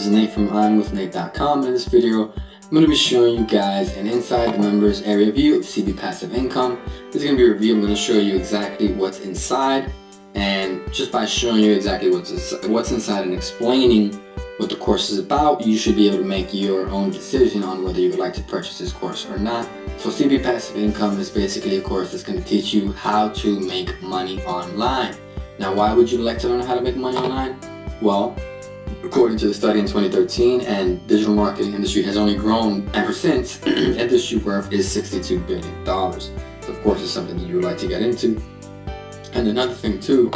is Nate from imwithnate.com. In this video, I'm going to be showing you guys an inside the members area view of CB Passive Income. This is going to be a review. I'm going to show you exactly what's inside, and just by showing you exactly what's inside and explaining what the course is about, you should be able to make your own decision on whether you would like to purchase this course or not. So CB Passive Income is basically a course that's going to teach you how to make money online. Now, why would you like to learn how to make money online? Well, according to the study in 2013, and digital marketing industry has only grown ever since, industry worth is $62 billion. So of course it's something that you would like to get into. And another thing too,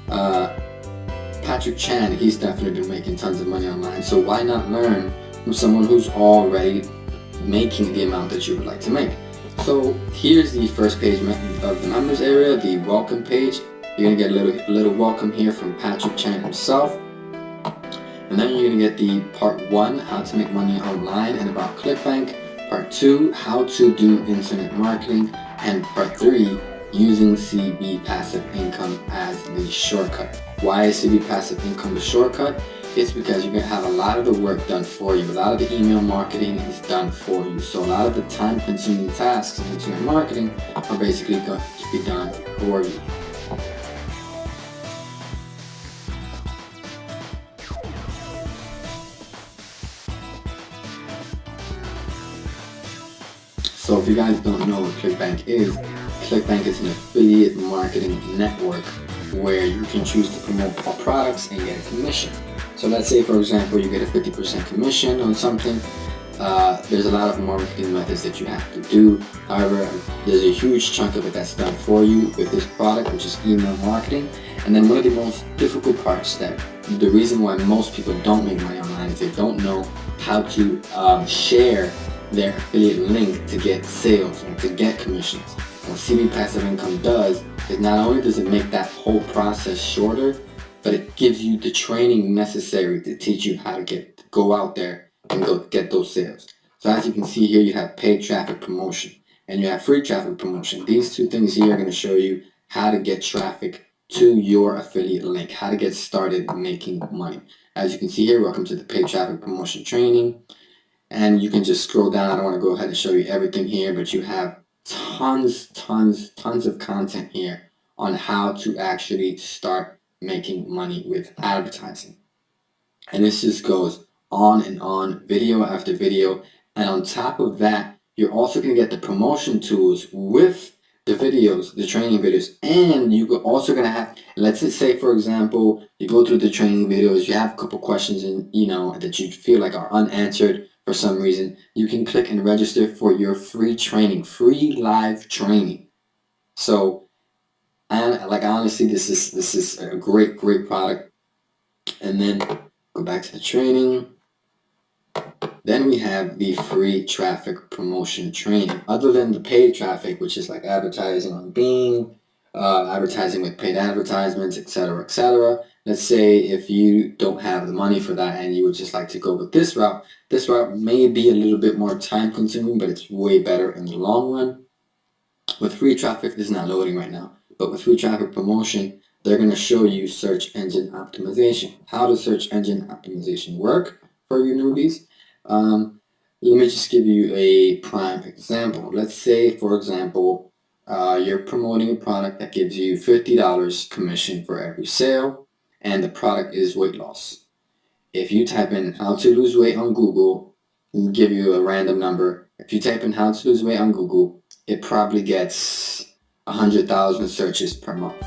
Patrick Chan, he's definitely been making tons of money online, so why not learn from someone who's already making the amount that you would like to make? So here's the first page of the members area, the welcome page. You're gonna get a little welcome here from Patrick Chan himself. And then you're gonna get the part 1, how to make money online and about ClickBank. Part 2, how to do internet marketing. And part 3, using CB Passive Income as the shortcut. Why is CB Passive Income the shortcut? It's because you're gonna have a lot of the work done for you. A lot of the email marketing is done for you. So a lot of the time-consuming tasks in internet marketing are basically going to be done for you. So if you guys don't know what ClickBank is an affiliate marketing network where you can choose to promote products and get a commission. So let's say, for example, you get a 50% commission on something. There's a lot of marketing methods that you have to do. However, there's a huge chunk of it that's done for you with this product, which is email marketing. And then one of the most difficult parts, that the reason why most people don't make money online is they don't know how to share their affiliate link to get sales and to get commissions. What CB Passive Income does is not only does it make that whole process shorter, but it gives you the training necessary to teach you how to go out there and go get those sales. So as you can see here, you have paid traffic promotion and you have free traffic promotion. These two things here are going to show you how to get traffic to your affiliate link, how to get started making money. As you can see here, welcome to the paid traffic promotion training. And you can just scroll down. I don't want to go ahead and show you everything here, but you have tons of content here on how to actually start making money with advertising. And this just goes on and on, video after video. And on top of that, you're also going to get the promotion tools with the videos, the training videos. And you're also going to have, let's just say, for example, you go through the training videos, you have a couple questions that you feel like are unanswered for some reason. You can click and register for your free training, free live training. So, and honestly, this is a great product. And then go back to the training. Then we have the free traffic promotion training. Other than the paid traffic, which is like advertising on Bing, advertising with paid advertisements, etc., etc. Let's say if you don't have the money for that and you would just like to go with this route may be a little bit more time consuming, but it's way better in the long run. With free traffic, this is not loading right now, but with free traffic promotion, they're going to show you search engine optimization. How does search engine optimization work for you newbies? Let me just give you a prime example. Let's say, for example, you're promoting a product that gives you $50 commission for every sale, and the product is weight loss. If you type in how to lose weight on Google, and give you a random number, if you type in how to lose weight on Google, it probably gets 100,000 searches per month.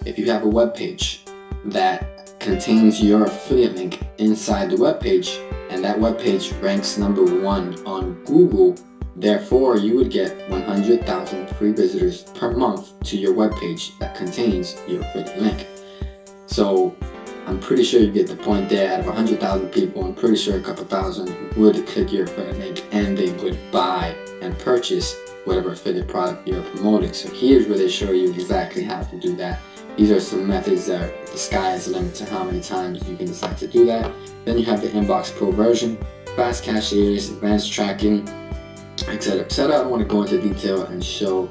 If you have a web page that contains your affiliate link inside the web page, and that web page ranks #1 on Google, therefore you would get 100,000 free visitors per month to your web page that contains your affiliate link. So I'm pretty sure you get the point there. Out of 100,000 people, I'm pretty sure a couple thousand would click your affiliate link and they would buy and purchase whatever affiliate product you're promoting. So here's where they show you exactly how to do that. These are some methods that the sky is the limit to how many times you can decide to do that. Then you have the Inbox Pro version, fast cashiers, advanced tracking, etc., etc. I don't want to go into detail and show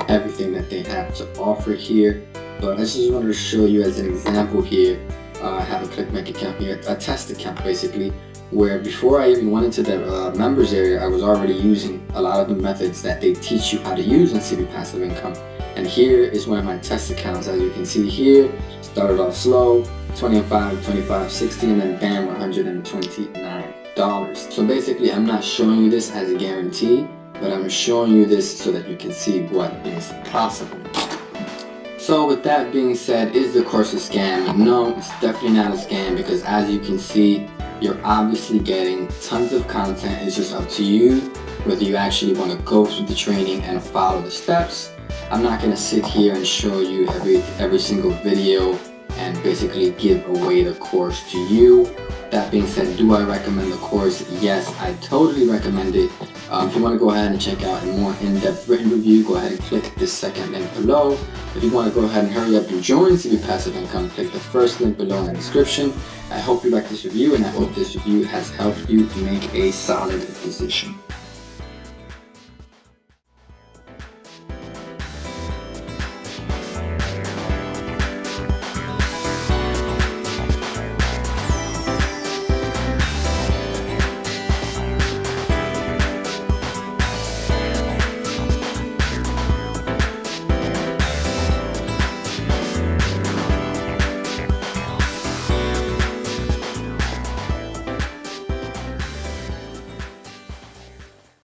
everything that they have to offer here, but I just wanted to show you as an example here. I have a ClickBank account here, a test account basically, where before I even went into the members area, I was already using a lot of the methods that they teach you how to use in CV Passive Income. And here is one of my test accounts. As you can see here, started off slow, 25, 25, 60, and then bam, $129. So basically, I'm not showing you this as a guarantee, but I'm showing you this so that you can see what is possible. So with that being said, is the course a scam? No, it's definitely not a scam, because as you can see, you're obviously getting tons of content. It's just up to you whether you actually want to go through the training and follow the steps. I'm not going to sit here and show you every single video and basically give away the course to you. That being said, do I recommend the course? Yes, I totally recommend it. If you want to go ahead and check out a more in-depth written review, go ahead and click this second link below. If you want to go ahead and hurry up and join CV Passive Income, click the first link below in the description. I hope you like this review, and I hope this review has helped you make a solid decision.